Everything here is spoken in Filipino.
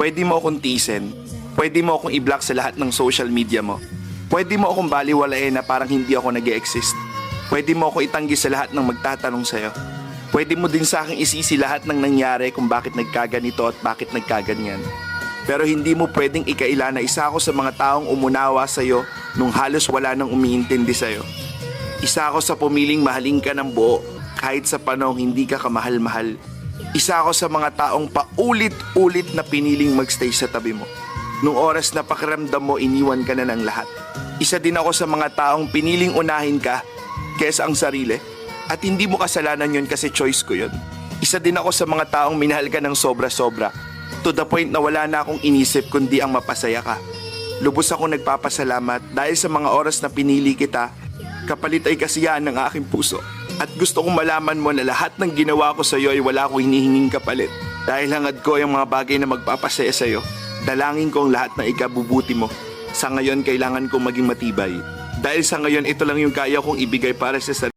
Pwede mo akong tiisin. Pwede mo akong i-block sa lahat ng social media mo. Pwede mo akong baliwalain na parang hindi ako nag-e-exist. Pwede mo ako itanggi sa lahat ng magtatanong sa'yo. Pwede mo din sa akin isisi lahat ng nangyari kung bakit nagkaganito at bakit nagkaganyan. Pero hindi mo pwedeng ikaila na isa ako sa mga taong umunawa sa'yo nung halos wala nang umiintindi sa'yo. Isa ako sa pumiling mahalin ka ng buo kahit sa panahong hindi ka kamahal-mahal. Isa ako sa mga taong paulit-ulit na piniling magstay sa tabi mo. Nung oras na pakiramdam mo, iniwan ka na ng lahat. Isa din ako sa mga taong piniling unahin ka kesa ang sarili. At hindi mo kasalanan yun kasi choice ko yun. Isa din ako sa mga taong minahal ka ng sobra-sobra. To the point na wala na akong inisip kundi ang mapasaya ka. Lubos ako nagpapasalamat dahil sa mga oras na pinili kita, kapalit ay kasiyahan ng aking puso. At gusto kong malaman mo na lahat ng ginawa ko sa iyo ay wala akong hinihinging kapalit. Dahil hangad ko yung mga bagay na magpapasaya sa iyo, dalangin ko ang lahat ng ikabubuti mo. Sa ngayon, kailangan kong maging matibay. Dahil sa ngayon, ito lang yung kaya kong ibigay para sa sarili.